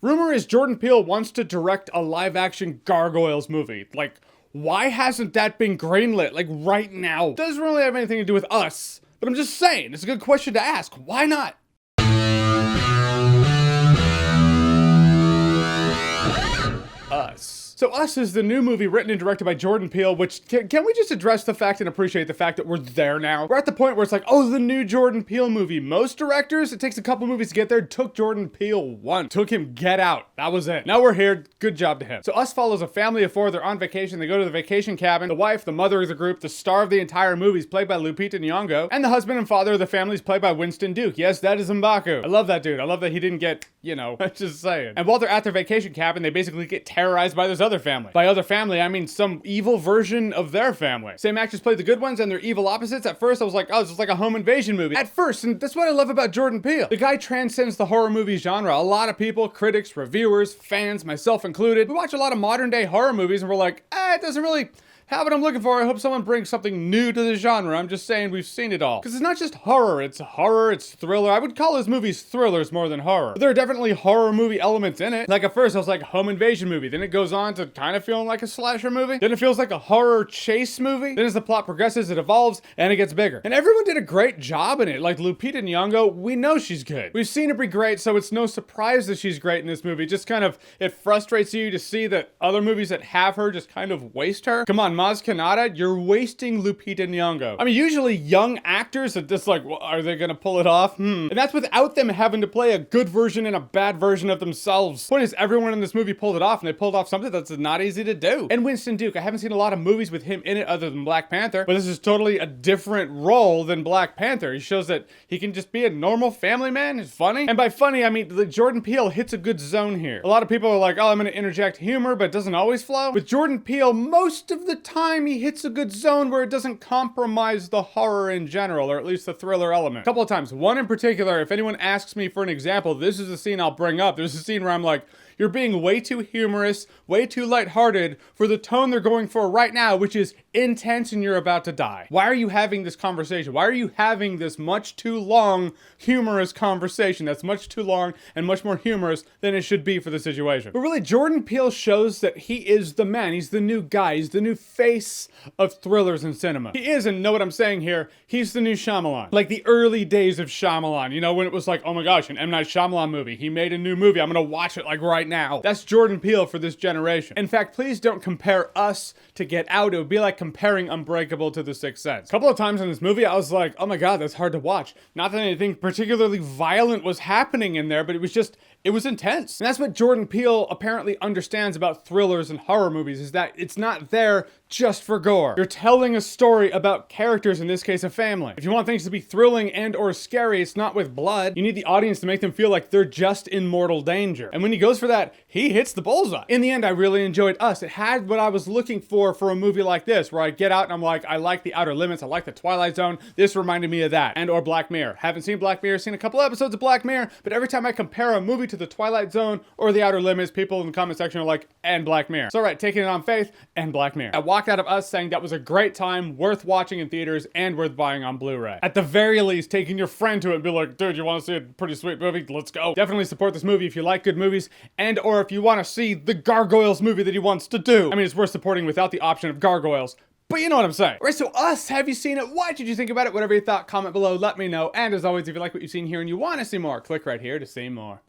Rumor is Jordan Peele wants to direct a live-action Gargoyles movie. Like, why hasn't that been greenlit, like, right now? Doesn't really have anything to do with us, but I'm just saying, it's a good question to ask. Why not? Us. So Us is the new movie written and directed by Jordan Peele, which, can we just address the fact and appreciate the fact that we're there now? We're at the point where it's like, oh, the new Jordan Peele movie. Most directors, it takes a couple movies to get there. Took Jordan Peele one. Took him Get Out. That was it. Now we're here. Good job to him. So Us follows a family of four. They're on vacation. They go to the vacation cabin. The wife, the mother of the group, the star of the entire movie is played by Lupita Nyong'o. And the husband and father of the family is played by Winston Duke. Yes, that is M'Baku. I love that dude. I love that he didn't get, you know, just saying. And while they're at their vacation cabin, they basically get terrorized by this other family. By other family, I mean some evil version of their family. Same actors played the good ones and they're evil opposites. At first I was like, oh, this is like a home invasion movie. At first, and that's what I love about Jordan Peele. The guy transcends the horror movie genre. A lot of people, critics, reviewers, fans, myself included, we watch a lot of modern day horror movies and we're like, it doesn't really have what I'm looking for. I hope someone brings something new to the genre. I'm just saying we've seen it all. Because it's not just horror, it's thriller. I would call his movies thrillers more than horror. But there are definitely horror movie elements in it. Like at first I was like, home invasion movie. Then it goes on to kind of feeling like a slasher movie. Then it feels like a horror chase movie. Then as the plot progresses, it evolves and it gets bigger. And everyone did a great job in it. Like Lupita Nyong'o, we know she's good. We've seen her be great, so it's no surprise that she's great in this movie. Just kind of, it frustrates you to see that other movies that have her just kind of waste her. Come on, Maz Kanata, you're wasting Lupita Nyong'o. I mean, usually young actors are just like, well, are they gonna pull it off? And that's without them having to play a good version and a bad version of themselves. Point is, everyone in this movie pulled it off, and they pulled off something that's not easy to do. And Winston Duke, I haven't seen a lot of movies with him in it other than Black Panther, but this is totally a different role than Black Panther. He shows that he can just be a normal family man. He's funny. And by funny, I mean, Jordan Peele hits a good zone here. A lot of people are like, oh, I'm gonna interject humor, but it doesn't always flow. With Jordan Peele, most of the time, he hits a good zone where it doesn't compromise the horror in general, or at least the thriller element. A couple of times, one in particular, if anyone asks me for an example, this is the scene I'll bring up. There's a scene where I'm like, you're being way too humorous, way too lighthearted for the tone they're going for right now, which is intense and you're about to die. Why are you having this conversation? Why are you having this much too long, humorous conversation that's much too long and much more humorous than it should be for the situation? But really, Jordan Peele shows that he is the man. He's the new guy. He's the new face of thrillers in cinema. He is, and know what I'm saying here, he's the new Shyamalan. Like the early days of Shyamalan, you know, when it was like, oh my gosh, an M. Night Shyamalan movie. He made a new movie. I'm gonna watch it like right now. That's Jordan Peele for this generation. In fact, please don't compare Us to Get Out. It would be like comparing Unbreakable to The Sixth Sense. A couple of times in this movie, I was like, oh my god, that's hard to watch. Not that anything particularly violent was happening in there, but it was intense. And that's what Jordan Peele apparently understands about thrillers and horror movies, is that it's not there just for gore. You're telling a story about characters, in this case a family. If you want things to be thrilling and or scary, it's not with blood. You need the audience to make them feel like they're just in mortal danger. And when he goes for that, he hits the bullseye. In the end, I really enjoyed Us. It had what I was looking for a movie like this, where I get out and I'm like, I like The Outer Limits, I like The Twilight Zone. This reminded me of that. And or Black Mirror. Haven't seen Black Mirror, seen a couple episodes of Black Mirror, but every time I compare a movie to The Twilight Zone or The Outer Limits, people in the comment section are like, and Black Mirror. So right, taking it on faith, and Black Mirror. I walked out of Us saying that was a great time, worth watching in theaters, and worth buying on Blu-ray. At the very least, taking your friend to it and be like, dude, you want to see a pretty sweet movie? Let's go. Definitely support this movie if you like good movies, and or if you want to see the Gargoyles movie that he wants to do. I mean, it's worth supporting without the option of gargoyles, but you know what I'm saying. All right, so Us, have you seen it? What did you think about it? Whatever you thought, comment below, let me know. And as always, if you like what you've seen here and you want to see more, click right here to see more.